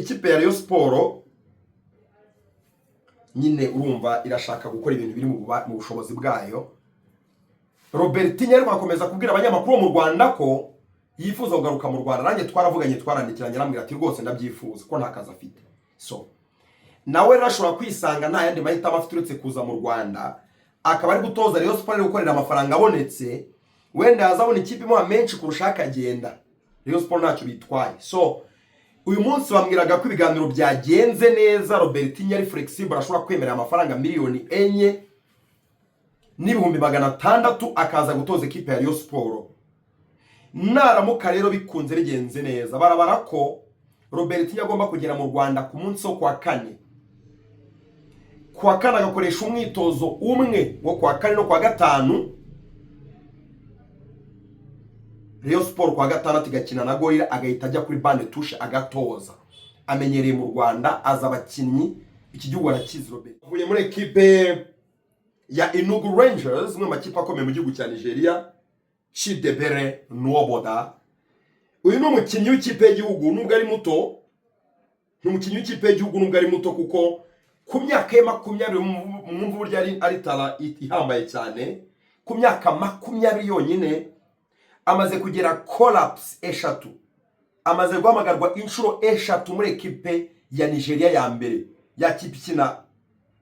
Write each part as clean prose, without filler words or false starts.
ikipe ya Rayon Sport nyine urumva irashaka gukora ibintu biri mu bushobozi bwayo. Robertinho ariko akomeza kubwira abanyamakuru mu Rwanda ko yifuza kugaruka mu Rwanda. Nanjye twaravuganye twarandikiranye namubwira ati rwose ndabyifuza ko nta kazi afite. So nawe rashobora kwisanga nta yandi mahitamo afite uretse kuza mu Rwanda, akaba ari gutoza Rayon Sport ari gukorera amafaranga abonetse, wenda yazabona ikipe imuha menshi kurusha akagenda. Rayon Sport ntacyo bitwaye. So uyu munsi bambwiraga ko ibiganiro byagenze neza, Robertinho ari flexible, ashobora kwemerera amafaranga miliyoni 4 n'ibihumbi 600 akaza gutoza ikipe ya Rayon Sport. Naramuka rero bikunze bigenze neza, barabara ko Robertinho agomba kugera mu Rwanda ku munsi wo kwa kane. Kwa kane agakoresha umwitozo umwe wo kwa kane no kwa gatanu. Rayon Sport kwa gatandatu igakina na Gorilla, agahita ajya kuri bande touche agatoza. Amenyereye mu Rwanda, aza abakinnyi iki gihugu arakizi. Robert avuye muri ekipe ya Enugu Rangers, mu makipe akomeye mu gihugu cya Nigeria, Chidebere Nwoboda. Uyu ni umukinnyi w'ikipe y'igihugu nubwo ari muto, n'umukinnyi w'ikipe y'igihugu nubwo ari muto, kuko ku myaka ye 20 mwumva burya ari tala ihambaye cyane. Ku myaka 20 yonyine amaze kugera collapse eshatu, amaze guhamagarwa inshuro eshatu muri ekipe ya Nigeria ya mbere, ya kipe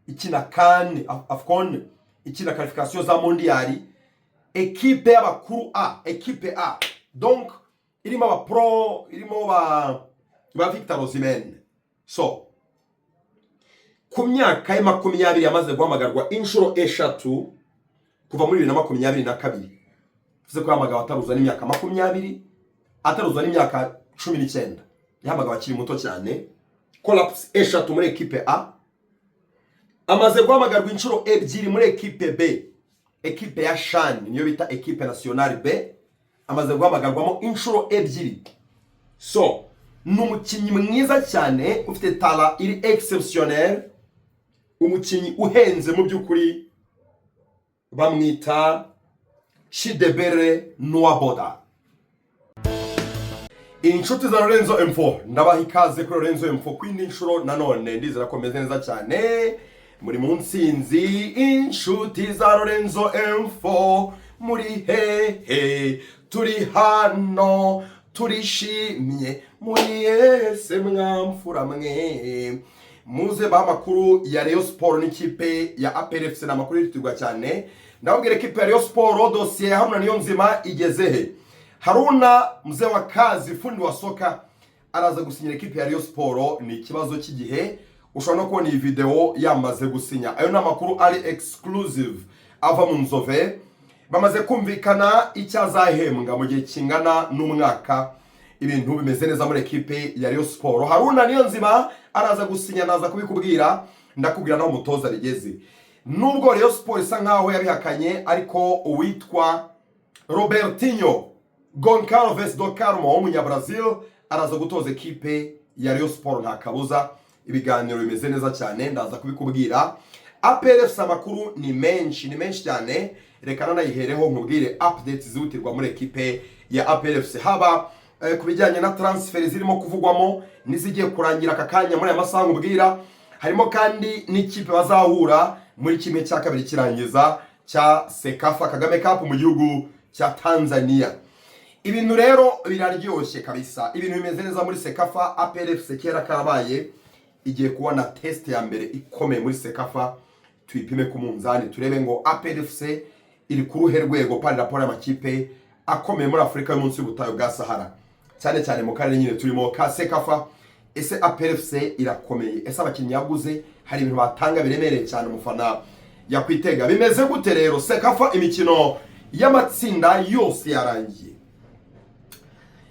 ikina CAN, AFCON, ikina qualification za mondiali, ekipe y'abakuru A, ekipe A, donc irimo aba pro, irimo ba Victor Osimhen. So ku myaka ye 20 yamaze guhamagarwa inshuro eshatu kuva muri 2022. Bivuze ko yamagawe ataruza n'imyaka 20, ataruza n'imyaka 19. Yamagawe akiri muto cyane. Collapse eshatu muri ekipe A. Amaze guhamagarwa inshuro 2 muri ekipe B, ekipe ya Shan, niyo bita ekipe nationale B. Amaze guhamagarwamo inshuro 2. So n'umukinnyi mwiza cyane, ufite tala iri exceptionnel, umukinnyi uhenze mu by'ukuri. Bamwita Chidebere Nwoboda. Inshuti za Lorenzo Info, ndabaha ikaze kuri Lorenzo Info kwindi nshuro nanone. Ndizera ko meze neza cyane muri munsinzi. Inshuti za Lorenzo Info, muri hehe, turi hano, turishimye, muri ese mwamfura mwe. Muze ba makuru ya Rayon Sport n'ikipe ya APR FC, na makuru yitirwa cyane. Ndabwira ekipe ya Rayon Sport dossier Haruna Niyonzima igezehe. Haruna mzee wa kazi, fundi wa soka, araza gusinyira ekipe ya Rayon Sport. Ni ikibazo cy'igihe, ushobora no kubona iyi video yamaze gusinya. Ayo na makuru ari exclusive ava mu Nzove. Bamaze kumvikana icyazahembwa mu gihe kingana n'umwaka. Ibintu bimeze neza muri ekipe ya Rayon Sport. Haruna Niyonzima araza gusinya, naza kubikubwira, ndakubwira naho umutoza rigeze. Nubwo Rayon Sport isa nkaho yabihakanye, ariko uwitwa Robertinho Goncalves do Carmo w'umunyabrazil araza gutoza ekipe ya Rayon Sport nta kabuza. Ibiganiro bimeze neza cyane, ndaza kubikubwira. APR FC amakuru ni menshi cyane. Reka nanayihereho nkubwire updates zihutirwa muri ekipe ya APR FC, haba kubijyanye na transfer zirimo kuvugwamo nizigiye kurangira aka kanya muri aya masaha nkubwira. Harimo kandi n'ikipe bazahura muri kimwe cya kabiri kirangiza cya Sekafa Kagame Cup mu gihugu cya Tanzania. Ibintu rero biraryoshye kabisa, ibintu bimeze neza muri Sekafa. APR FC kera karabaye igiye kubona test ya mbere ikomeye muri Sekafa, tuyipime ku munzani turebe ngo APR FC iri ku ruhe rwego par rapport y'amakipe akomeye muri Afrika y'umunsi y'ubutayu bwa Sahara, cyane cyane mu karere nyine turimo ka Sekafa. Ese APR FC irakomeye? Ese abakinnyi yaguze hari ibintu batanga biremereye cyane umufana yakwitega? Bimeze gute rero? Sekafa imikino y'amatsinda yose yarangiye.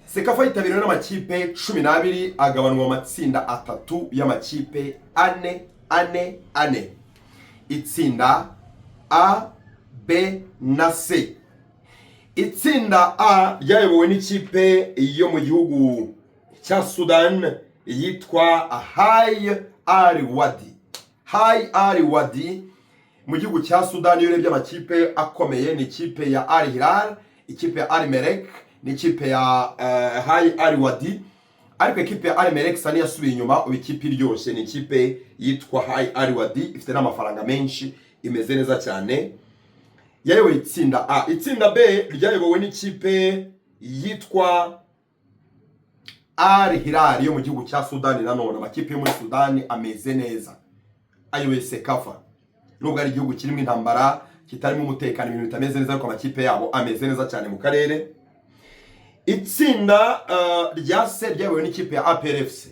Sekafa yitabiriwe n'amakipe 12, agabanwa amatsinda 3 y'amakipe 4. Itsinda A, B na C. Itsinda A ryayobowe n'ikipe yo mu gihugu cya Sudan yitwa Hai Al Wadi. Hai Al Wadi mu gihugu cya Sudan. Iyo urebye amakipe akomeye ni ikipe ya Al Hilal, ikipe ya Al Merrek, ni ikipe ya Hai Al Wadi. ariko ekipe ya Al-Merrikh Sani yasubiye inyuma, ubu ikipe iryoshye ni ikipe yitwa Al-Wadi, ifite n'amafaranga menshi, imeze neza cyane. Yayoboye itsinda A. Itsinda B ryayobowe n'ikipe yitwa Al-Hilal yo mu gihugu cya Sudani. Nanone amakipe yo muri Sudani ameze neza, ayoboye Sekafa. Nubwo ari igihugu kirimo intambara, kitarimo umutekano, ibintu bitameze neza, ariko amakipe yabo ameze neza cyane mu karere. Itsinda rya C ryayobowe n'ikipe ya APRFC.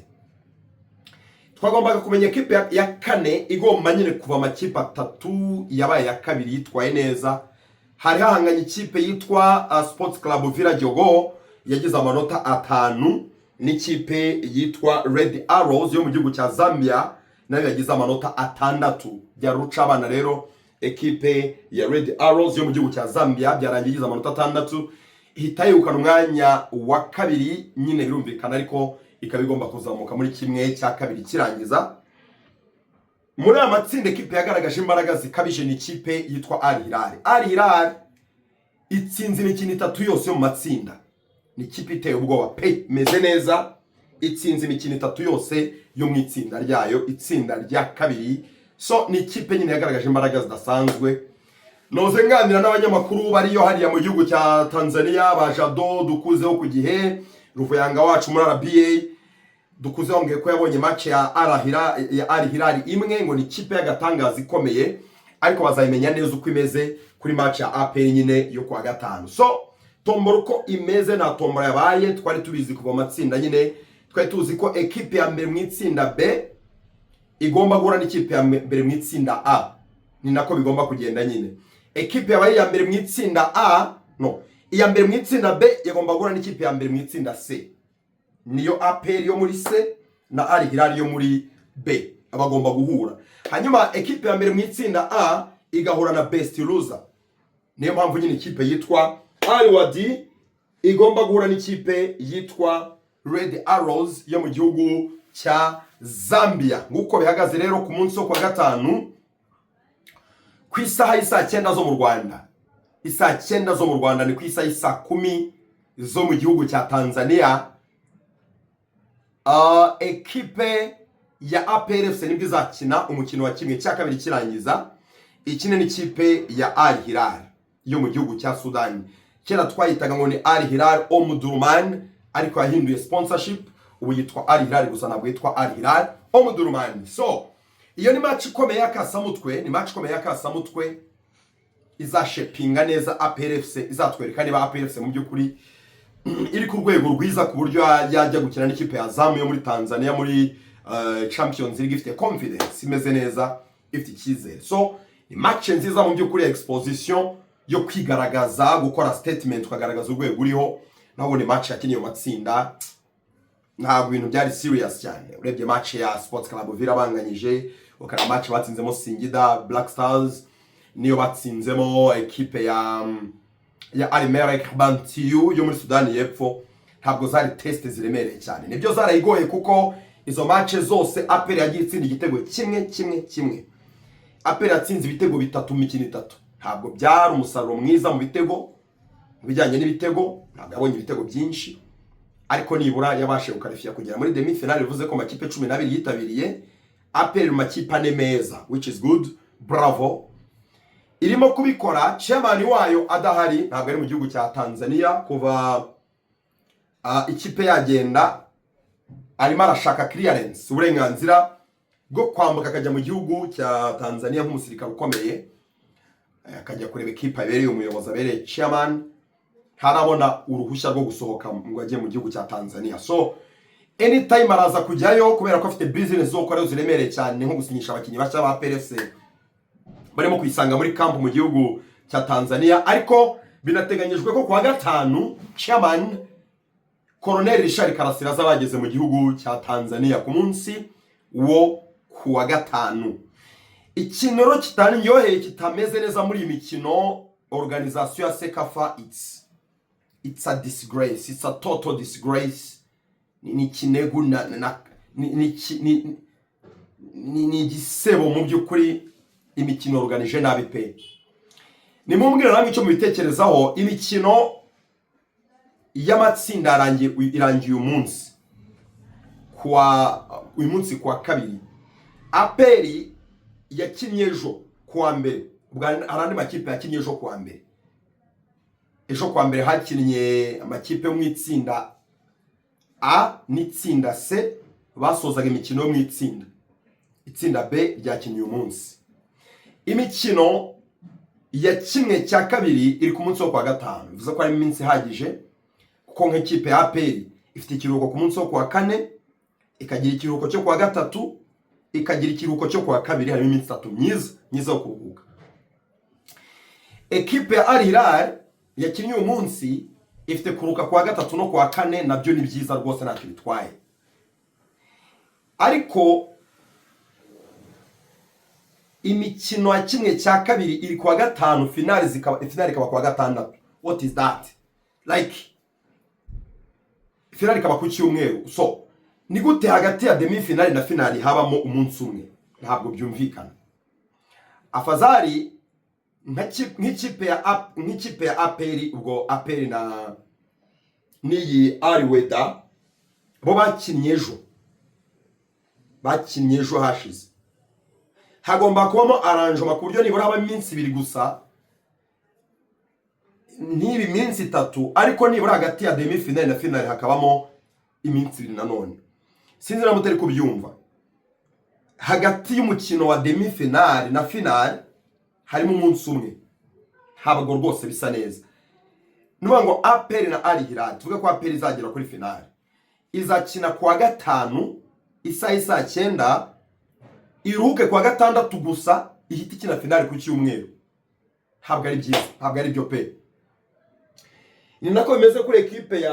Twagombaga kumenya ikipe ya kane igomba nyine kuva amakipe atatu yabaye ya kabiri yitwaye neza. Hari hahanganye ikipe yitwa Sports Club Village Ogo yagize amanota 5, n'ikipe yitwa Red Arrows yo mu gihugu cya Zambia nayo yagize amanota 6. Byaruca abana rero ekipe ya Red Arrows yo mu gihugu cya Zambia byarangiye amanota 6, ihita yegukana umwanya wa kabiri. Nyine birumvikana, ariko ikaba igomba kuzamuka muri kimwe cya kabiri kirangiza. Muri amatsinda ekipe yagaragaje imbaraga zikabije ni ikipe yitwa Al-Hilal. Al-Hilal itsinze imikino 3 yose yo mu matsinda. Ni ikipe iteye ubwoba pe, meze neza, itsinze imikino 3 yose yo mu itsinda ryayo, itsinda rya kabiri. So ni ikipe nyine yagaragaje imbaraga zidasanzwe. Noze nganira n'abanyamakuru bariyo hariya mu gihugu cya Tanzania, bajado dukuzeho ku gihe, Ruvuyanga wacu muri RBA dukuzeho ngiye ko yabonye match ya Al-Hilal imwe, ngo ni ikipe y'agatangaza ikomeye, ariko bazayimenya neza uko imeze kuri match ya APR nyine yo kwa gatanu. So tombora uko imeze na tombora yabaye, twari tubizi kuva matsinda nyine, twari tuzi ko ekipe ya mbere mu itsinda B igomba guhura n'ikipe ya mbere mu itsinda A. Ni nako bigomba kugenda nyine. Ekipe yabaye ya mbere mu itsinda A, no, iya mbere mu itsinda B igomba guhura n'ikipe ya mbere mu itsinda C. Niyo APR yo muri C na Al-Hilal yo muri B abagomba guhura. Hanyuma ekipe ya mbere mu itsinda A igahura na Best Loser. Niyo mpamvu nyine ikipe yitwa Al-Wadi igomba guhura n'ikipe yitwa Red Arrows yo mu gihugu cya Zambia. Nguko bihagaze rero ku munsi wo kwa gatanu ku isaha y'isa 9 zo mu Rwanda. Isa 9 zo mu Rwanda ni ku isaha y'isa 10 zo mu gihugu cya Tanzania. Ekipe ya APRFC nibwo izakina umukino wa kimwe cya kabiri kirangiza, ikine n'ikipe ya Al-Hilal yo mu gihugu cya Sudani. Kera twayitaga ngo ni Al-Hilal Omdurman, ariko yahinduye sponsorship, ubu yitwa Al-Hilal gusa, ntabwo yitwa Al-Hilal Omdurman. So iyo ni match ikomeye y'akasamutwe, ni match ikomeye y'akasamutwe izashepinga neza APRFC, izatwereka niba APRFC mu by'ukuri iri ku rwego rwiza ku buryo yajya gukina n'ikipe ya Zamu yo muri Tanzania muri Champions League ifite confidence, imeze neza, ifite icyizere. So ni match nziza mu by'ukuri, exposition yo kwigaragaza, gukora statement, ukagaragaza urwego uriho. Naho ni match yakiniye mu matsinda, ntabwo ibintu byari serious cyane. Urebye match ya Sports Club Villa banganyije, ukara match batsinzemo Singida Black Stars, niyo batsinzemo ekipe ya Al-Merrikh Bantiu yo muri Sudani y'Epfo, ntabwo zari test ziremereye cyane. Nibyo zarayigoye kuko izo match zose APR yagiye itsinda igitego kimwe. APR yatsinze ibitego 3 mu mikino 3. Ntabwo byari umusaruro mwiza mu bitego, bijyanye n'ibitego, ntabwo yabonye ibitego byinshi, ariko nibura yabashe gukarifiya kugera muri demi finale, bivuze ko makipe 12 yitabiriye. APR makipe ane meza, which is good, bravo. Irimo kubikora, chairman wayo adahari, ntabwo ari mu gihugu cya Tanzania kuva ikipe yagenda, arimo arashaka clearance, uburenganzira bwo kwambuka akajya mu gihugu cya Tanzania nk'umusirikare ukomeye, akajya kureba ikipe abereye umuyobozi, abereye chairman, ntarabona uruhushya rwo gusohoka ngo ajye mu gihugu cya Tanzania. So anytime araza kujyayo kubera ko afite business zo gukora ziremereye cyane, nko gusinyisha abakinnyi bashya ba APRFC barimo kwisanga muri camp mu gihugu cya Tanzania. Ariko binateganyijwe ko kwa gatanu chairman Colonel Richard Karasira azabageze mu gihugu cya Tanzania ku munsi wo kuwa gatanu. Ikinoro kitanyoheye kitameze neza muri imikino, organisation ya Sekafa, it's a disgrace, it's a total disgrace. Ni kinegu ni gisebo mu by'ukuri, imikino organize nabi pe. Ni mumbwira namwe icyo mubitekerezaho. Imikino y'amatsinda irangiye umunsi, uyu munsi kuwa kabiri APR yakinnye ejo kuwa mbere, hari andi makipe yakinnye ejo kuwa mbere. Ejo kuwa mbere hakinnye amakipe yo mu itsinda A n'itsinda C basozaga imikino yo mu itsinda B ryakinnye uyu munsi. Imikino ya kimwe cya kabiri iri ku munsi wo kwa gatanu, bivuze ko ari iminsi ihagije kuko nk'ikipe ya APR ifite ikiruhuko ku munsi wo kwa kane, ikagira ikiruhuko cyo kwa gatatu, ikagira ikiruhuko cyo kwa kabiri, harimo iminsi 3 myiza yo kuruhuka. Ekipe ya Al Hilal yakinnye uyu munsi ifite kuruhuka kwa gatatu no kwa kane, nabyo ni byiza rwose ntacyo bitwaye. Ariko imikino ya kimwe cya kabiri iri kwa gatanu, finale ikaba kwa gatandatu. What is that? Like finale ikaba ku cyumweru. So ni gute hagati ya demi finale na finale habamo umunsi umwe? Ntabwo byumvikana. Afazari nk'ikipe ya APR, ubwo APR na niyi Al Weda bo bakinnye ejo hashize. Hagomba kubamo arrangement ku buryo nibura haba iminsi 2 gusa, ntibi minsi 3, ariko nibura hagati ya demi finale na finale hakabamo iminsi 2 nanone. Sinzi na mutari kubyumva. Hagati y'umukino wa demi finale na finale harimo umunsi umwe, habago rwose bisa neza. Nuba ngo APR na Al Hilal, tuvuge ko APR izagera kuri finale, izakina kwa gatanu saa 9, iruhuke kwa gatandatu gusa, ihita ikina finale ku cyumweru. Habwa ari byiza, habwa ari byo pe. Ni nako bimeze kuri ekipe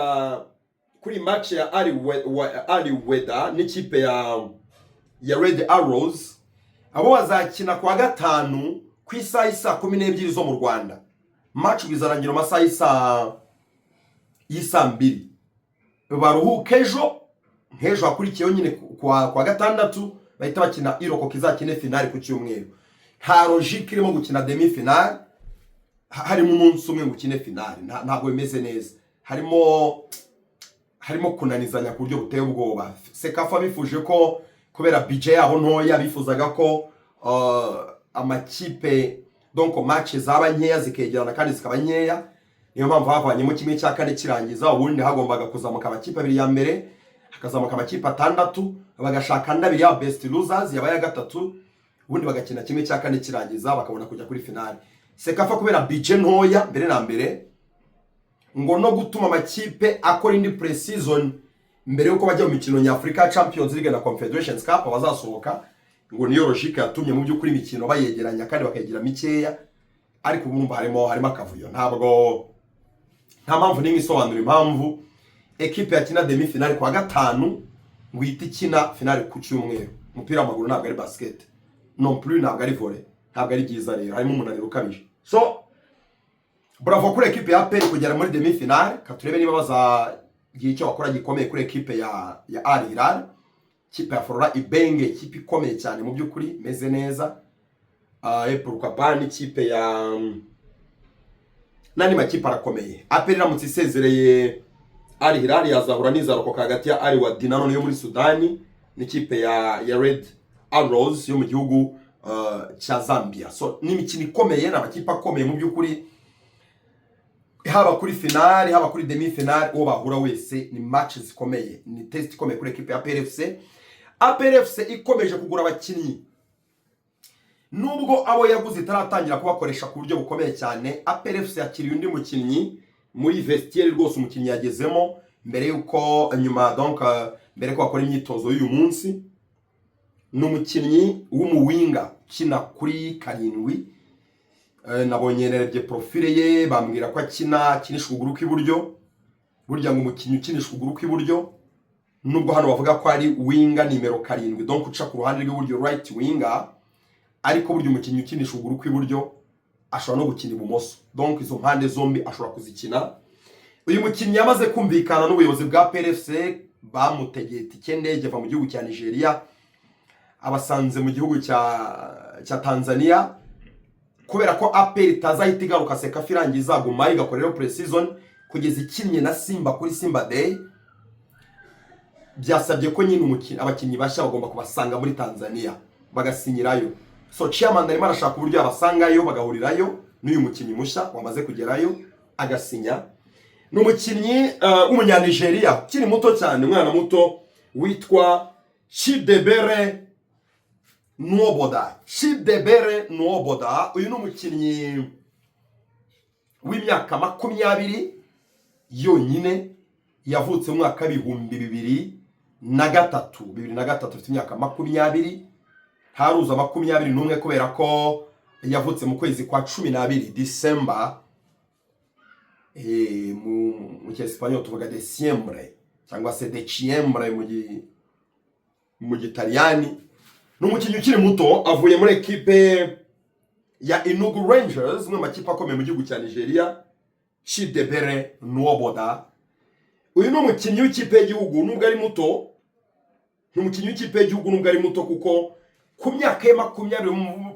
kuri match ya Al Weda n'ikipe ya Red Arrows. Abo bazakina kwa gatanu ku saa 12 zo mu Rwanda. Match bizarangira mu saa 2. Baruhuke ejo akurikiyeho nyine kwa gatandatu, bahita bakina iroko kizakine finale ku cyumweru. Nta logique irimo gukina demi finale harimo umunsi umwe gukine finale, ntabwo bimeze neza. Harimo kunanizanya ku buryo buteye ubwoba. Sekafa bifuje ko kubera budget yaho ntoya, bifuzaga ko amakipe donc match zaba nkeya zikegerana kandi zikaba nkeya. Niyo mpamvu havanyemo kimwe cya kane kirangiza, ubundi hagombaga kuzamuka amakipe 2 ya mbere, hakazamuka amakipe 6, bagashaka ndabiri ya best losers yabaye gatatu, ubundi bagakina kimwe cya kane kirangiza bakabona kujya kuri finale. Sekafa kubera budget ntoya mbere na mbere, ngo no gutuma amakipe akora indi pre-season mbere yuko bajya mu mikino nyafrika Champions League na Confederations Cup bazasohoka, ngo niyo logique yatumye mu by'ukuri imikino bayegeranya kandi bakagira mikeya. Ariko ubumva harimo akavuyo, nta mpamvu n'imwe isobanura impamvu ekipe yakina demi finale kwa gatanu ngo ihita ikina finale ku cyumweru. Umupira w'amaguru ntabwo ari basket, non plus ntabwo ari volley, ntabwo ari byiza rero, harimo umunaniro ukabije. So bravo kuri ekipe ya APR kugera muri demi finale. Katurebe niba bazagira icyo bakora gikomeye kuri ekipe ya Al Hilal. Kipe ya Flora Ibenge, kipe ikomeye cyane mu by'ukuri, meze neza. Pourquoi kipe ya nani makipe arakomeye. APR iramutse isezereye Al Hilal yazahura n'izarokoka hagati ya Al Wadi nanone yo muri Sudani n'ikipe ya Red Arrows yo mu gihugu cya Zambia. So ni imikino ikomeye, n'amakipe akomeye mu by'ukuri, haba kuri finale haba kuri demi finale. Uwo bahura wese ni match zikomeye, ni test ikomeye kuri ekipe ya APR FC ikomeje kugura abakinnyi, nubwo abo yaguze itaratangira kubakoresha ku buryo bukomeye cyane. APR FC yakiriye undi mukinnyi muri vestiaire rwose, umukinnyi yagezemo mbere yuko mbere ko bakora imyitozo y'uyu munsi. Ni umukinnyi w'umuwinga kina kuri 7. Nabonye nerebye profile ye, bambwira ko akinisha ukuguru kw'iburyo. Burya ngo umukinnyi ukinisha ukuguru kw'iburyo, nubwo hano bavuga ko ari winga nimero 7, donc uca ku ruhande rw'iburyo, right winger, ariko burya umukinnyi ukinisha ukuguru kw'iburyo ashobora no gukina ibumoso, donc izo mpande zombi ashobora kuzikina. Uyu mukinnyi yamaze kumvikana n'ubuyobozi bwa PRFC, bamutegeye itike ndege ava mu gihugu cya Nigeria abasanze mu gihugu cya Tanzania, kubera ko APR itazahita igaruka Sekafa irangiza guma igakorera pre-season kugeza ikinnye na Simba kuri Simba Day. byasabye ko nyine abakinnyi bashya bagomba kubasanga muri Tanzania bagasinyirayo. So chairman arimo arashaka uburyo abasangayo bagahurirayo n'uyu mukinnyi mushya wamaze kugerayo agasinya. N'umukinnyi w'umunyanigeria kiri muto cyane, umwana muto witwa Chidebere Nwoboda. Chidebere Nwoboda, uyu n'umukinnyi w'imyaka 20 yonyine, yavutse mu mwaka 2003 afite imyaka 20, haruza 21 kubera ko yavutse mu kwezi kwa 12 December. Mu cyespanyo tuvuga Diciembre cyangwa se Diciembre mu Gitaliyani. N'umukinnyi ukiri muto avuye muri ekipe ya Enugu Rangers, umwe makipe akomeye mu gihugu cya Nigeria. Chidebere Nwoboda, uyu ni umukinnyi w'ikipe y'igihugu nubwo ari muto, n'umukinnyi w'ikipe y'igihugu nubwo ari muto kuko ku myaka ya 20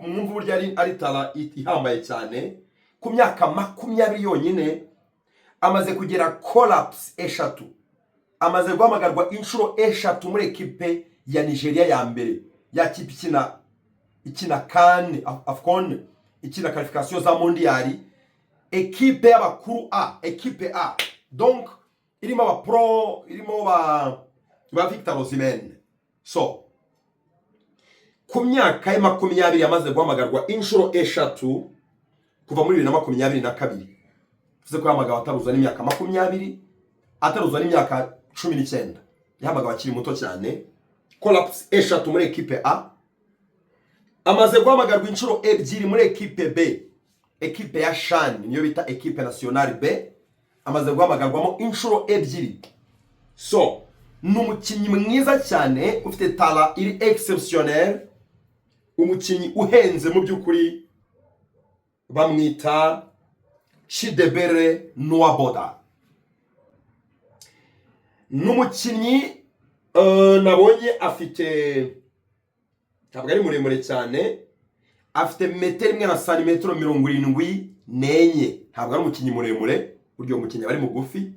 mwumva burya ari tala ihambaye cyane. Ku myaka 20 yonyine amaze kugera collapse eshatu, amaze guhamagarwa inshuro eshatu muri ekipe ya Nigeria ya mbere, ya kipe ikina CAN, AFCON, ikina qualification za mondiali, ekipe y'abakuru A, ekipe A, donc irimo aba pro, irimo ba Victor Osimhen. So ku myaka ya 20 yamaze guhamagarwa inshuro eshatu kuva muri 2022. Tuze kuhamagara ataruza n'imyaka 20, ataruza n'imyaka 19, yahamagara akiri muto cyane. Collapse eshatu muri ekipe A, amaze guhamagarwa inshuro ebyiri muri ekipe B, ekipe ya Shan niyo bita ekipe nationale B, amaze guhamagarwamo inshuro ebyiri. So n'umukinnyi mwiza cyane ufite tala iri exceptionnel, umukinnyi uhenze mu by'ukuri, bamwita Chidebere Nwoboda. N'umukinnyi nabonye afite, ntabwo ari muremure cyane, afite metero imwe na santimetero 74, ntabwo ari umukinnyi muremure, buryo umukinnyi bari mugufi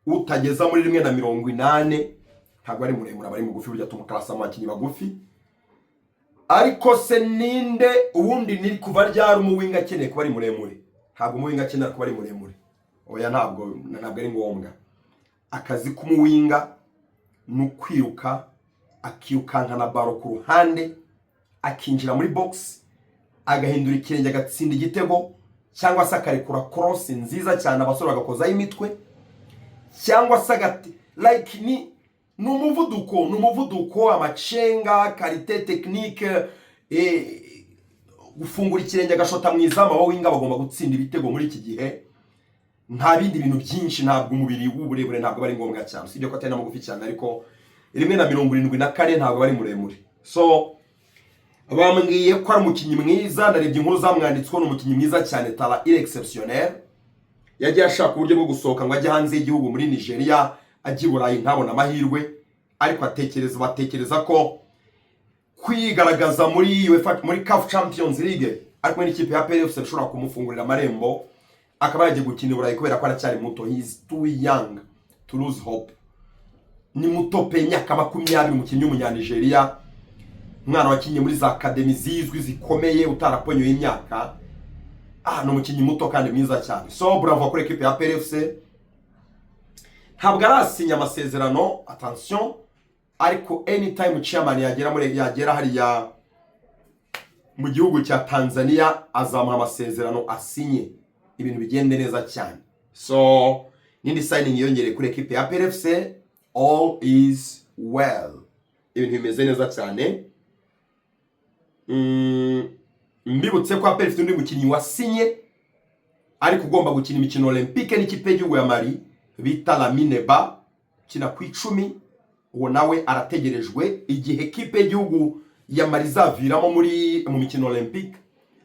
utageza muri 1.80, ntabwo ari muremure, abari mugufi burya tumukarasa mu bakinnyi bagufi. Ariko se ninde ubundi ni kuva ryari umuwinga akeneye kuba ari muremure? Ntabwo umuwinga akeneye kuba ari muremure, oya ntabwo ari ngombwa. Akazi k'umuwinga n'ukwiruka, akirukankana baro ku ruhande, akinjira muri box, agahindura ikirenge agatsinda igitego, cyangwa se akarekura cross nziza cyane abasore bagakozaho imitwe, cyangwa se like ni umuvuduko, amacenga, qualité technique, gufungura ikirenge agashota mu izamu. Abawinga bagomba gutsinda ibitego muri iki gihe, nta bindi bintu byinshi, ntabwo umubiri w'uburebure ntabwo bari ngombwa cyane, sibyo ko atari namugufi cyane, ariko 1.74 ntabwo bari muremure. So bambwiye ko ari umukinnyi mwiza, narebye inkuru zamwanditswe, n'umukinnyi mwiza cyane, tala iri exceptionnel. Yagiye ashaka uburyo bwo gusohoka ngo ajye hanze y'igihugu muri Nigeria, ajye Burayi ntabona amahirwe, ariko batekereza ko kwigaragaza muri CAF Champions League ariko n'ikipe ya PFC ishobora kumufungurira amarembo akaba yagiye gukina Burayi kubera ko aracyari muto. He is too young to lose hope. Ni muto pe, myaka 20, umukinnyi w'umunyanigeria, umwana wakinnye muri za academy zizwi zikomeye, utaraponyoye imyaka. Ni umukinnyi muto kandi mwiza cyane. So bravo kuri equipe ya PFC. Ntabwo arasinya amasezerano, attention, ariko anytime chairman yagera hariya mu gihugu cya Tanzania azamuha amasezerano asinye, ibintu bigende neza cyane. So nindi signing yongere kuri equipe ya PFC, all is well, ibintu bimeze neza cyane. Mbibutse ko PFC undi mukinnyi wasinye ariko ugomba gukina imikino Olympique n'ikipe y'igihugu ya Mali bita Lamine Ba, kina ku 10, uwo nawe arategerejwe. Igihe ekipe y'igihugu ya Mali zaviramo mu mikino Olympique,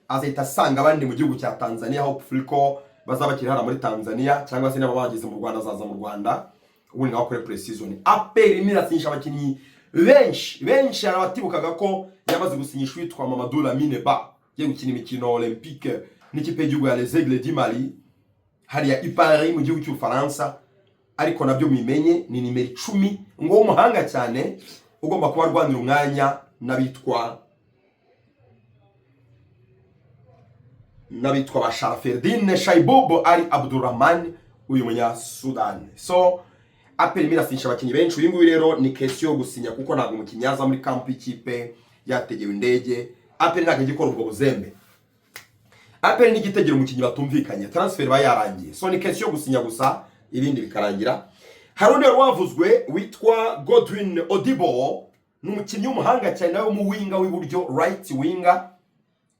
azahita asanga abandi mu gihugu cya Tanzania, hopefully ko bazabakiri hara muri Tanzania, cyangwa se n'aba bageze mu Rwanda azaza mu Rwanda ubundi nawe akore pre-season. APR irasinyisha abakinnyi benshi arabatibukaga ko yamaze gusinyisha witwa Mamadou Lamine Ba, ye gukina imikino Olympique n'ikipe y'igihugu ya Les Aigles du Mali hariya i Paris mu gihugu cy'u Faransa. ariko nabyo mimenye ni nimero 10 ngo umuhanga cyane ugomba kuba rwanira umwanya nabitwa ba Sharaferdine Shaibobo Ali Abdurrahman uyu munya Sudan. So APR mirasinyisha abakinyi benshi. Uyu nguyu rero ni question yo gusinya kuko ntabwo umukinyi yaza muri camp y'ikipe yategewe indege. APR ntabwo igikora ubwo buzembe. APR ni gitegera umukinyi batumvikanye, transfer bayarangiye. So ni question yo gusinya gusa ibindi bikarangira. Harundi wavuzwe witwa Godwin Odibo n'umukinyi w'umuhanga cyane nawe mu winga w'iburyo, right winger,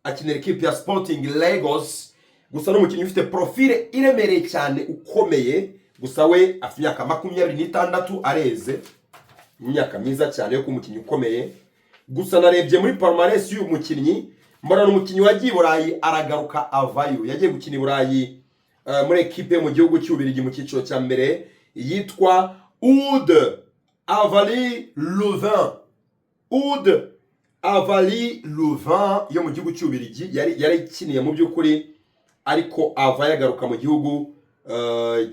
akinira equipe ya Sporting Lagos. Gusa n'umukinyi ufite profile iremereye cyane ukomeye, gusa we afite imyaka 26 areze, imyaka myiza cyane yo kumukinyi ukomeye. Gusa narebye muri palmarès y'uyu mukinyi mbona n'umukinyi wagiye Burayi aragaruka avayo, yagiye gukina Burayi muri equipe mu gihugu cy'Ubirigi mu cyiciro cya mbere yitwa Oud Avali Louvain. Oud Avali Louvain yo mu gihugu cy'Ubirigi yari ikiniye mu by'ukuri, ariko ava yagaruka mu gihugu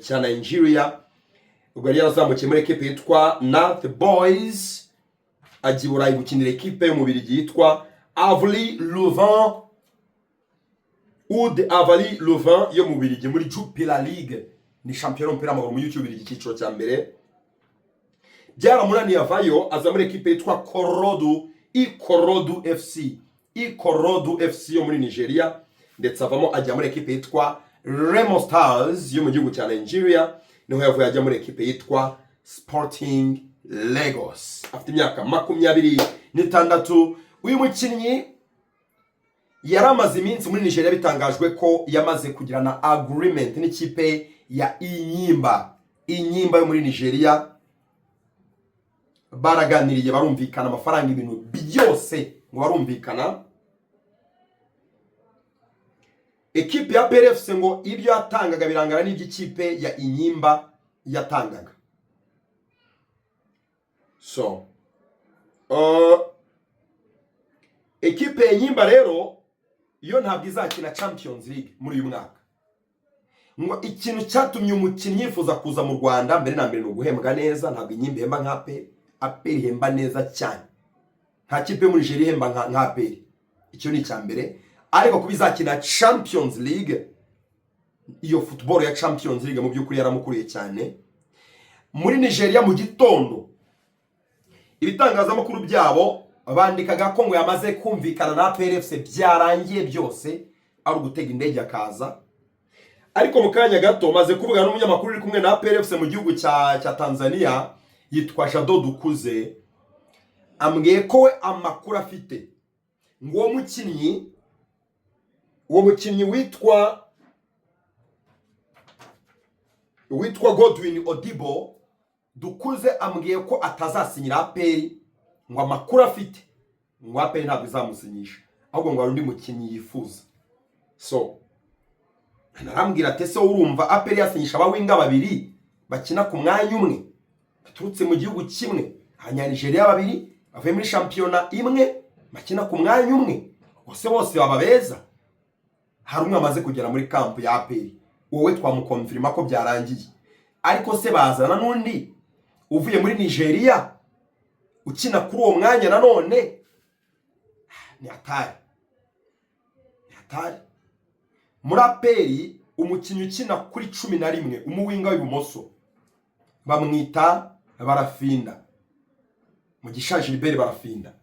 cya Nigeria. Ubwo yari yarazamukiye muri equipe yitwa North Boys, agiye Burayi gukinira equipe yo mu Birigi yitwa Avali Louvain. Oud Avali Louvain yo mu Birigi muri Jupiler League, ni champion w'umupira w'amaguru mu gihugu cy'Ubirigi cyiciro cya mbere. Byaramunaniye avayo aza muri equipe yitwa Ikorodu FC. Ikorodu FC yo muri Nigeria, ndetse avamo ajya muri equipe yitwa Remo Stars yo mu gihugu cya Nigeria, niho yavuye ajya muri equipe yitwa Sporting Lagos. Afite imyaka 26. Uyu mukinyi yaramaze iminsi muri Nigeria bitangajwe ko yamaze kugirana agreement n'ikipe ya Inyimba yo muri Nigeria. Baraganiriye barumvikana amafaranga, ibintu byose ngo barumvikana. Equipe ya PRFC ngo ibyo yatangaga birangana n'iby'ikipe ya Inyimba yatangaga. So equipe ya Inyimba rero yo ntabwo izakina Champions League muri uyu mwaka. Ngo ikintu cyatumye umukinnyi yifuza kuza mu Rwanda mbere na mbere no guhembwa neza. Ntabwo Inyimba ihemba nka APR ihemba neza cyane, nta kipe muri Nigeria ihemba nka APR. Icyo ni icyambere. Ariko kubizakina Champions League, iyo football ya Champions League mu by'ukuri yaramukuriye cyane. Muri Nigeria mu gitondo ibitangazamakuru byabo bandikaga ko ngo yamaze kumvikana na PRFC, byarangiye byose ari ugutega indege akaza. Ariko mu kanya gato maze kuvuga n'umunyamakuru uri kumwe na PRFC mu gihugu cya Tanzania yitwa Jado Dukuze, ambwiye ko we amakuru afite ngo uwo mukinyi witwa Godwin Odibo. Dukuze ambwiye ko atazasinyira APR, ngo amakuru afite ngo APR ntabwo izamusinyisha, ahubwo ngo undi mukinyi yifuza. So narambwira ati se urumva APR yasinyisha abawinga babiri bakina ku mwanya umwe baturutse mu gihugu kimwe, hanya Nigeria babiri bavuye muri championa imwe bakina ku mwanya umwe, bose baba beza. Hari umwe amaze kugera muri camp ya APR, wowe twamukonfirma ko byarangiye. Ariko se bazana n'undi uvuye muri Nigeria ukina kuri uwo mwanya nanone, ni hatari. Muri APR umukinyi ukina kuri 11 umuwinga w'ibumoso bamwita Barafinda, Mugisha Gilbert Barafinda.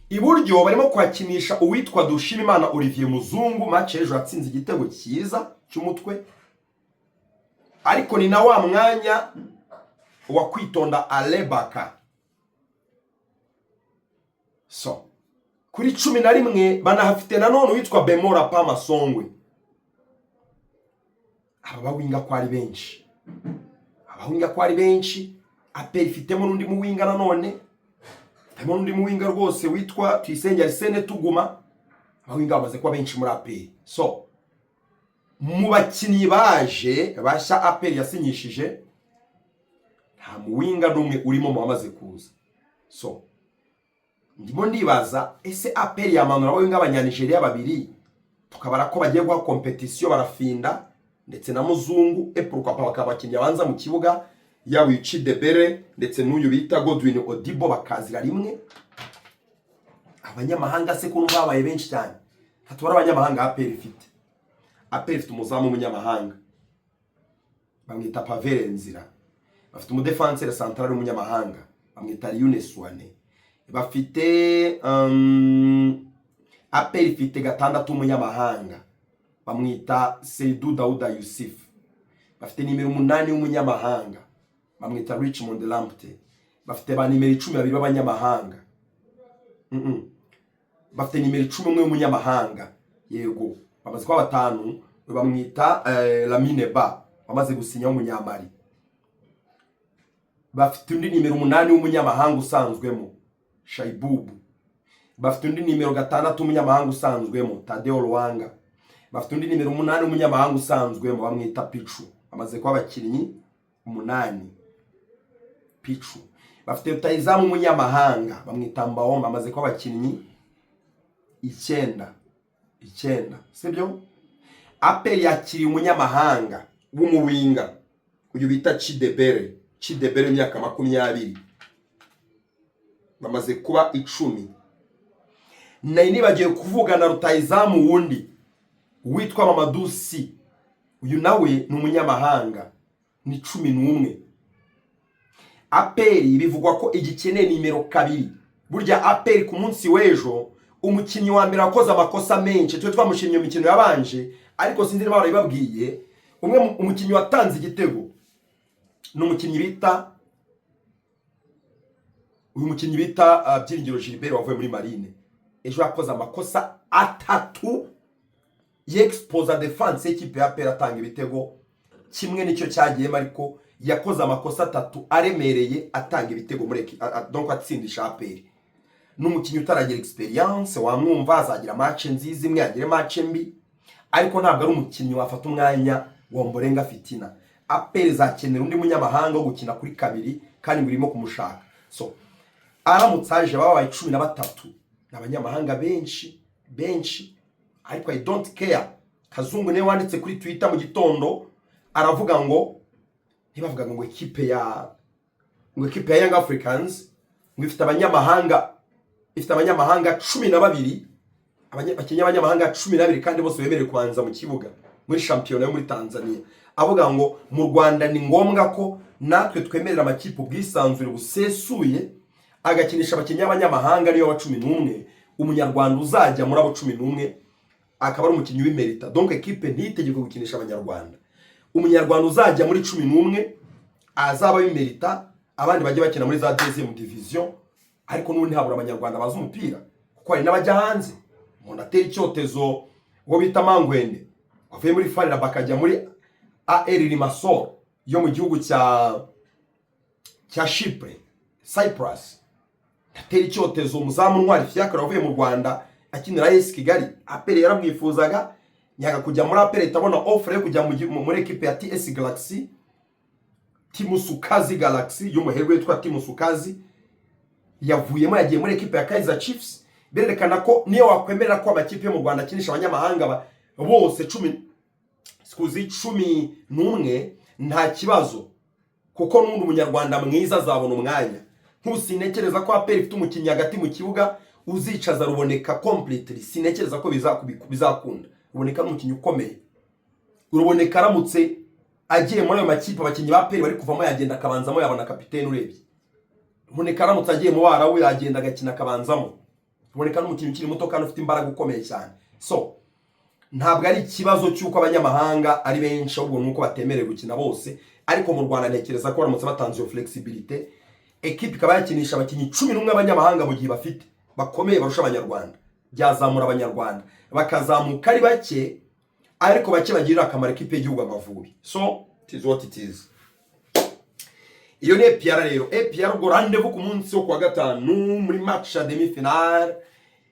Iburyo barimo kwakinisha uwitwa Dushimimana Olivier Muzungu. Match ejo yatsinze igitego cyiza cy'umutwe, ariko ni na wa mwanya wa Kwitonda Alebaka. So kuri 11 banahafite nanone witwa Bemora Pama Songwe. Abawinga kwari benshi, APR ifitemo n'undi muwinga nanone, harimo n'undi muwinga rwose witwa Tuyisenge Arsene Tuguma. Abawinga bamaze kuba benshi muri APR. So mu bakinyi baje bashya APR yasinyishije, nta muwinga n'umwe urimo mu bamaze kuza. So ndimo ndibaza, ese APR yamanura abawinga abanyanigeria babiri tukabara ko bagiye guha competition Barafinda ndetse na Muzungu pourquoi pas bakaba bakinnyi abanza mu kibuga yaba Chidebere ndetse n'uyu bita Godwin Odibo bakazira rimwe. Abanyamahanga se ko babaye benshi cyane, hatubara abanyamahanga APR ifite umuzamu w'umunyamahanga bamwita Pavere Nzira, bafite umudefenseur central w'umunyamahanga bamwita Younes Wane, bafite APR ifite gatandatu w'umunyamahanga bamwita Seydou Daouda Yusuf, bafite nimero 8 w'umunyamahanga bamwita Richmond Lamptey, bafite ba nimero 12 b'abanyamahanga bafite nimero 11 w'umunyamahanga yego bamaze kwa batanu bamwita Lamine Ba bamaze gusinya w'umunyamari, bafite undi nimero 8 w'umunyamahanga usanzwemo Shaibubu, bafite undi nimero 6 w'umunyamahanga usanzwemo Tadeo Luanga, bafite undi nimero 8 w'umunyamahanga usanzwemo bamwita Pichu bamaze kwa abakinnyi 8 Pichu, bafite rutahizamu w'umunyamahanga bamwita Mbaomba bamaze kwa abakinnyi 9 sibyo. APR yakiriye umunyamahanga w'umuwinga uyu bita Chidebere imyaka 20 bamaze kuba 10. Nari bagiye kuvugana rutahizamu wundi witwa Mamadou Si, uyu nawe ni umunyamahanga ni 11. APR bivugwa ko igikeneye nimero 2. Burya APR ku munsi w'ejo umukinnyi wa mbere wakoze amakosa menshi twe twamushimye mu mikino yabanje, ariko sinzi niba barabibabwiye. Umwe umukinnyi watanze igitego n'umukinnyi bita Byiringiro Gilbert wavuye muri Marine. Ejo yakoze amakosa 3 y'exposa defense equipe ya APR atanga ibitego kimwe nicyo cyagiyemo, ariko yakoze amakosa 3 aremereye atanga ibitego muri donc atsindisha APR. N'umukinnyi utaragira experience wamwumva azagira match nziza imwe agire match mbi, ariko ntabwo ari umukinnyi wafata umwanya wa Mborenga Fitina. APR zakenera undi munyamahanga wo gukina kuri 2 kandi ngurimo kumushaka. So aramutsaje babaye 13 n'abanyamahanga benshi, ariko I don't care. Kazungu ne wanditse kuri Twitter mu gitondo aravuga ngo ntibavuga ngo equipe ya Young Africans ngo ifite abanyamahanga 12 abanyamahanga 12 kandi bose bemerewe kubanza mu kibuga muri championnat yo muri Tanzania. Avuga ngo mu Rwanda ni ngombwa ko natwe twemerera amakipe ubwisanzure busesuye agakinisha abakinnyi b'abanyamahanga niyo wa 11, umunyarwanda uzajya muri abo 11 akaba ari umukinnyi w'imerita. Donc equipe ntitegeko gukinisha abanyarwanda, umunyarwanda uzajya muri 11 azaba w'imerita, abandi bajye bakina muri za deuxième division. Ariko n'undi habura abanyarwanda baza umupira kuko hari n'abajya hanze. Umuntu atera icyotezo wo bita Mangwende wavuye muri Farira bakajya muri AR Limassol yo mu gihugu cya Cyprus. Atera icyotezo umuzamu Ntwari Fiacre wavuye mu Rwanda akinira AS Kigali. APR yaramwifuzaga nyaga kujya muri APR itabona offer yo kujya muri equipe ya TS Galaxy, Timusukazi Galaxy y'umuherwe witwa Timusukazi yavuyemo yagiye muri equipe ya Kaizer Chiefs. Berekana ko niyo wakwemerera ko amakipe yo mu Rwanda akinisha abanyamahanga bose 11 nta kibazo, kuko n'undi umunyarwanda mwiza azabona umwanya. Ntusinekereza ko APR ifite umukinnyi hagati mu kibuga uzicaza ruboneka completely. Sinekereza ko bizakunda. Ruboneka n'umukinnyi ukomeye, Ruboneka aramutse agiye muri ayo makipe abakinnyi ba APR bari kuvamo yagenda akabanzamo yabona kapiteni urebye. Ruboneka aramutse agiye mu Barabu yagenda agakina akabanzamo. Ruboneka n'umukinnyi ukiri muto kandi ufite imbaraga ukomeye cyane. So ntabwo ari ikibazo cy'uko abanyamahanga ari benshi, ahubwo nuko batemerewe gukina bose. Ariko mu Rwanda nekereza ko baramutse batanze iyo flexibility, equipe ikaba yakinisha abakinnyi 11 abanyamahanga mu gihe bafite bakomeye barusha abanyarwanda, byazamura abanyarwanda bakazamuka ari bake, ariko bake bagirira akamaro equipe y'igihugu Amavubi. So it is what it is. Iyo ni APR rero. APR go rendez-vous ku munsi wo kwa gatanu muri match ya demi-finale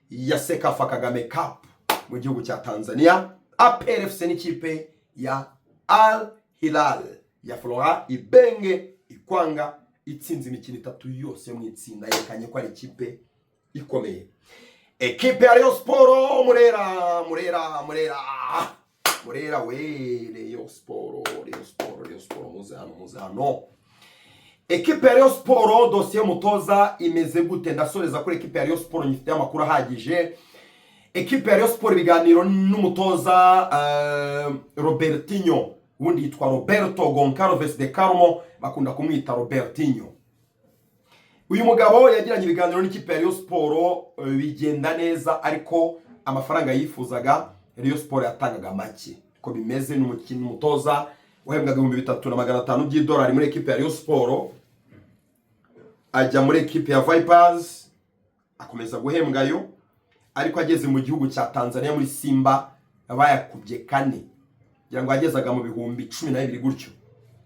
ya Sekafa Kagame Cup mu gihugu cya Tanzania. APR FC n'ikipe ya Al Hilal ya Flora Ibenge Ikwanga itsinze imikino 3 yose mu itsinda, yerekanye ko ari ikipe ikomeye. Equipe ya Rayon Sport Murera Murera we Rayon Sport muze hano. Ekipe ya Rayon Sport dosiye mutoza imeze gute? Ndasoreza kuri ekipe ya Rayon Sport nyifite amakuru ahagije. Ekipe ya Rayon Sport ibiganiro n'umutoza Robertinho, wundi yitwa Roberto Goncalves de Carmo, bakunda kumwita Robertinho. Uyu mugabo yagiranye ibiganiro n'ikipe ya Rayon Sport bigenda neza, ariko amafaranga yifuzaga Rayon Sport yatangaga make. Ko bimeze n'umukino mutoza wahembwaga $3,500 by'idolari muri ekipe ya Rayon Sport, ajya muri ekipe ya Vipers akomeza guhembwayo, ariko ageze mu gihugu cya Tanzania muri Simba bayakubye kane, kugira ngo agezaga mu bihumbi 12 gutyo.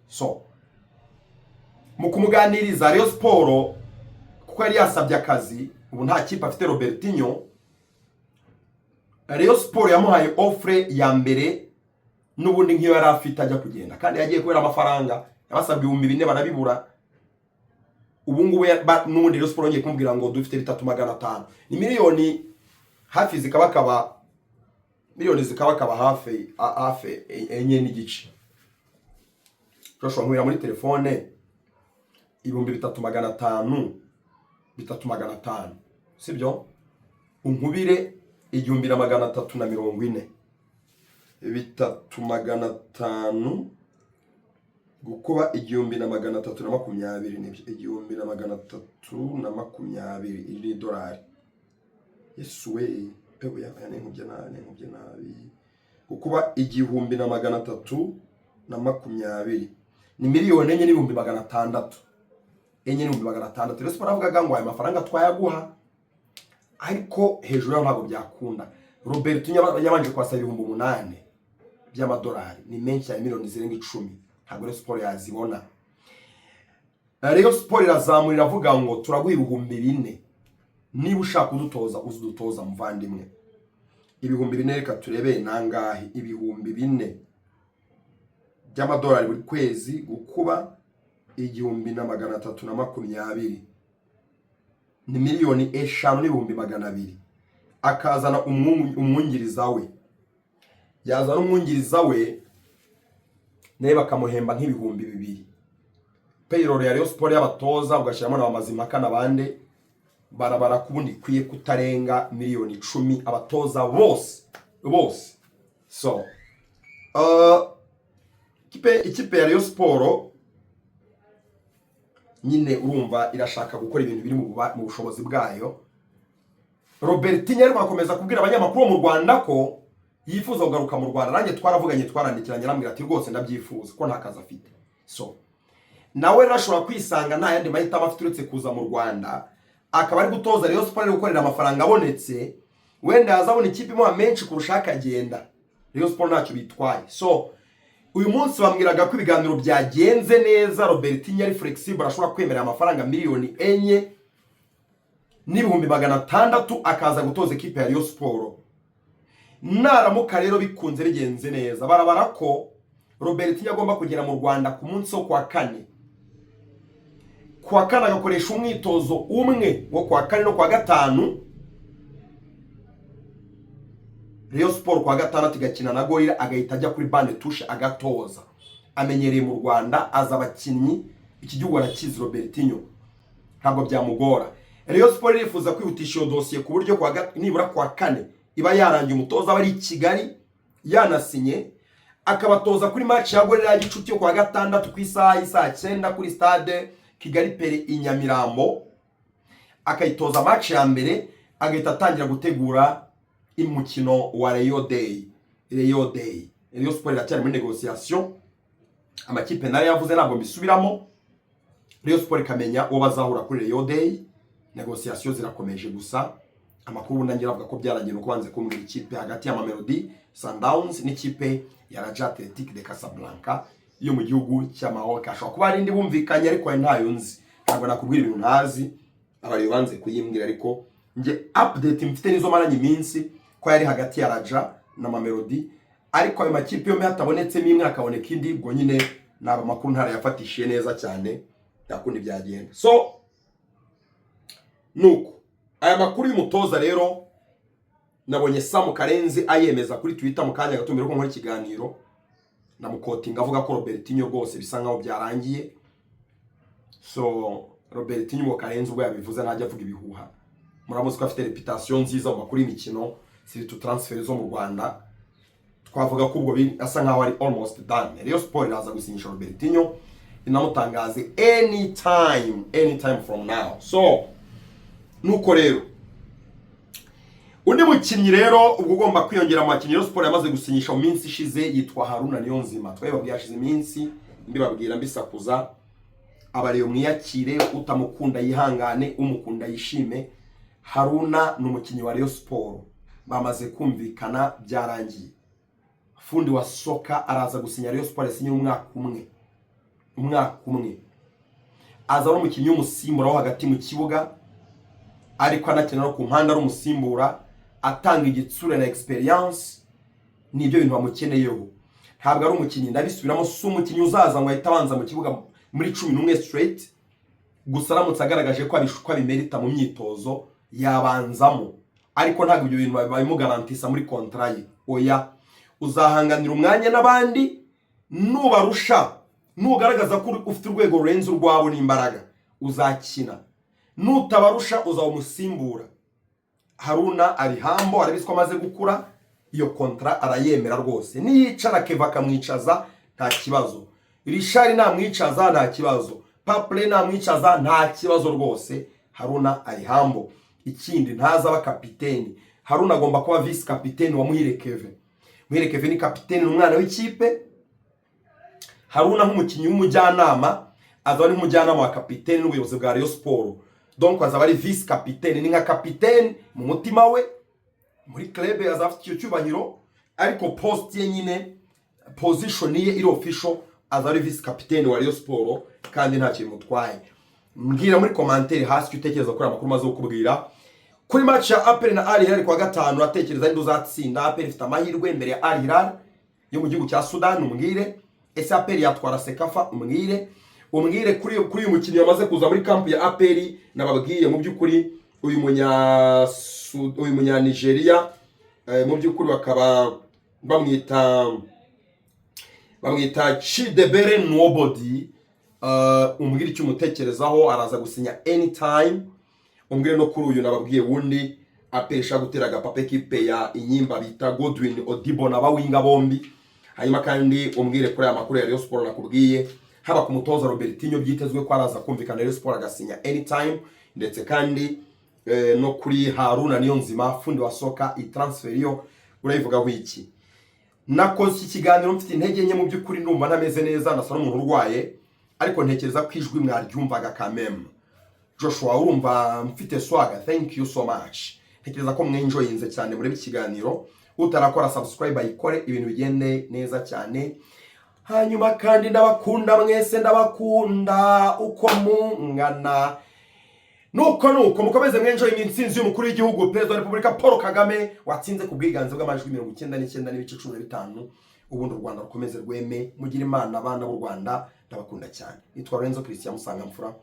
So mu kumuganiriza Rayon Sport, kuko yari yasabye akazi, ubu nta kipe afite Robertinho, Rayon Sport yamuhaye offre ya mbere n'ubundi nk'iyo yari afite ajya kugenda, kandi yagiye kubera amafaranga yabasabwe 4,000 barabibura. Ubu ngubu n'ubundi Rayon Sport yongeye kumubwira ngo dufite 3,500, ni miliyoni hafi zikabakaba hafi enye n'igice. Joshua nkwira muri telefone 3,500 sibyo, unkubire 1,340, 3,500 gukuba 1,320 nibyo 1,320 iri dolari. Yesuwe ewe yani nkubye nabi gukuba 1,320 ni miliyoni enye n'ibihumbi 600. Rero Sport avugaga ngo aya mafaranga twayaguha, ariko hejuru yaho ntabwo byakunda. Robertinho yabanje kwasaba 8,000 by'amadolari, ni menshi ya miliyoni zirenga 10, ntabwo Rayon Sport yazibona. Rayon Sport irazamurira avuga ngo turaguha 4,000, niba ushaka kudutoza uzudutoza muvandimwe. 4,000 reka turebe nangahe. 4,000 by'amadolari buri kwezi gukuba 1,320 ni miliyoni 5,200. Akazana umwungiriza we, yazana umwungiriza we naye bakamuhemba nk'ibihumbi 2,000. Payroll ya Rayon Sport y'abatoza ugashyiramo n'abamazimaka n'abandi barabara kubundi kwiye kutarenga miliyoni 10 abatoza bose. So ikipe ya Rayon Sport nyine urumva irashaka gukora ibintu biri mu bushobozi bwayo. Robertinho ariko akomeza kubwira abanyamakuru mu Rwanda ko yifuza kugaruka mu Rwanda. Nanjye twaravuganye, twarandikiranye, arambwira ati rwose ndabyifuza ko nta kazi afite. So nawe rashobora kwisanga nta yandi mahitamo afite uretse kuza mu Rwanda, akaba ari gutoza Rayon Sport gukorera amafaranga abonetse, wenda yazabona ikipe imuha menshi kurusha akagenda. Rayon Sport ntacyo bitwaye. So uyu munsi bambwiraga ko ibiganiro byagenze neza, Robertinho ari flexible, ashobora kwemerera amafaranga miliyoni 4,600 akaza gutoza ekipe ya Rayon Sport. Naramuka rero bikunze bigenze neza, barabara ko Robertinho agomba kugera mu Rwanda ku munsi wo kwa kane. Kwa kane agakoresha umwitozo umwe wo kwa kane no kwa gatanu. Rayon Sport kwa gatandatu igakina na Gorilla, agahita ajya kuri bande touche agatoza. Amenyereye mu Rwanda, aza abakinnyi, iki gihugu arakizi Robertinho, ntabwo byamugora. Rayon Sport irifuza kwihutisha iyo dosiye ku buryo nibura kwa kane iba yarangiye umutoza bari i Kigali yanasinye, akabatoza kuri match ya Gorilla ya gicuti yo kwa gatandatu ku isaha 9 kuri stade Kigali Pere i Nyamirambo. Akayitoza match ya mbere, agahita atangira gutegura imukino wa Rayon Day. Rayon Sport iracyari muri negotiation, amakipe nayo yavuze ntabwo mbisubiramo. Rayon Sport ikamenya uwo bazahura kuri Rayon Day, negotiation zirakomeje. Gusa amakuru ndangira avuga ko byarangiye no kubanze kumbwira ikipe hagati ya Mamelodi Sundowns n'ikipe ya Raja Athletic de Casablanca yo mu gihugu cy'Amaroc. Ashobora kuba ari ndi bumvikanye, ariko ntayo nzi, ntabwo nakubwira ibintu ntazi, abari banze kuyimbwira. Ariko nge update mfite nizo maranye iminsi ko yari hagati ya Raja na Mamelodi, ariko ayo makipe yo hatabonetsemo imwe akaboneka indi, ubwo nyine naba makuru ntara yafatishiye neza cyane yakundi byagenda. So nuko aya makuru y'umutoza rero nabonye Sam Karenzi ayemeza kuri Twitter mu kanya gato mbere ko nkora ikiganiro namukotinga avuga ko Robertinho rwose bisa nkaho byarangiye. So Robertinho Karenzi ubwo yabivuze ntajya avuga ibihuha, muramuzi ko afite reputation nziza mu makuru y'imikino, si tu transfer zo mu Rwanda, twavuga ko ubwo asa nkaho ari almost done. Rayon Sport iraza gusinyisha Robertinho inamutangaze anytime from now. So nuko rero undi mukinnyi rero ubwo ugomba kwiyongera mu bakinnyi Rayon Sport yamaze gusinyisha mu minsi ishize yitwa Haruna Niyonzima. Twebabwiye yashize iminsi mbibabwira mbisakuza, abariyo mwiyakire, utamukunda yihangane, umukunda yishime. Haruna ni umukinnyi wa Rayon Sport, bamaze kumvikana byarangiye. Fundi wa soka araza gusinya Rayon Sport yasinye umwaka umwe. Aza ari umukinnyi w'umusimbura wo hagati mu kibuga, ariko anakina no ku mpande ari umusimbura, atanga igitsure na experience. Nibyo bintu bamukeneyeho. Ntabwo ari umukinnyi, ndabisubiramo, si umukinnyi uzaza ngo ahita abanza mu kibuga muri 11 straight, gusa aramutse agaragaje ko abimerita mu myitozo yabanzamo, ariko ntabwo ibyo bintu babimugarantisa muri contrat ye. Oya, uzahanganira umwanya n'abandi, nubarusha, nugaragaza ko ufite urwego rurenze urwabo n'imbaraga, uzakina. Nutabarusha uzaba umusimbura. Haruna ari hambo, arabiswa amaze gukura, iyo contrat arayemera rwose. Niyicara Keva akamwicaza nta kibazo, Richard namwicaza nta kibazo, Paple namwicaza nta kibazo rwose. Haruna ari hambo. Ikindi ntazaba kapiteni, Haruna agomba kuba vice kapiteni wa Muhire Kevin. Muhire Kevin ni kapiteni, umwana w'ikipe. Haruna nk'umukinnyi w'umujyanama azaba ari umujyanama wa kapiteni n'ubuyobozi bwa Rayon Sport. Donc azaba ari vice kapiteni, ni nka kapiteni mu mutima we, muri club azafite icyo cyubahiro, ariko post ye nyine, position ye iri official, azaba ari vice kapiteni wa Rayon Sport kandi nta kintu mutwaye. Mbwira muri commentaire hasi icyo utekereza kuri amakuru maze ukubwira kuri match ya APR na Al Hilal kwa gatanu. Atekereza ndi uzatsinda APR ifite amahirwe imbere ya Al Hilal yo mu gihugu cya Sudan. Umbwire ese APR yatwara Sekafa, umbwire kuri uyu mukinnyi wamaze kuza muri camp ya APR. Nababwiye mu by'ukuri uyu munya Nigeria, mu by'ukuri bakaba bamwita Chidebere Nobody. Umbwire icyo umutekerezaho, araza gusinya anytime. Umbwire no kuri uyu nababwiye wundi apesha gutera agapapa ekipe ya Inyimba bita Godwin Odibo na bawinga bombi. Hanyuma kandi umbwire kuri aya makuru ya Rayon Sport nakubwiye, haba ku mutoza Robertinho byitezwe ko araza kumvikana Rayon Sport agasinya anytime, ndetse kandi no kuri Haruna Niyonzima fundi wa soka i-transfer yo urayivugaho iki. Nakoze ikiganiro mfite intege nke mu by'ukuri, ndumva ntameze neza, nasa n'umuntu urwaye, ariko ntekereza ko ijwi mwaryumvaga kameme. Joshua urumva mfite swaga, thank you so much. Ntekereza ko mwenjoyinze cyane muri ikiganiro. Utarakora subscribe ayikore, ibintu bigende neza cyane. Hanyuma kandi ndabakunda mwese, ndabakunda uko mungana. Nuko mukomeze mwenjoye intsinzi y'umukuru w'igihugu Perezida wa Repubulika Paul Kagame watsinze ku bwiganze bw'amajwi 99.5. Ubundi u Rwanda rukomeze rweme, mugira Imana abana b'u Rwanda, ndabakunda cyane. Nitwa Lorenzo Christian Musangamfura.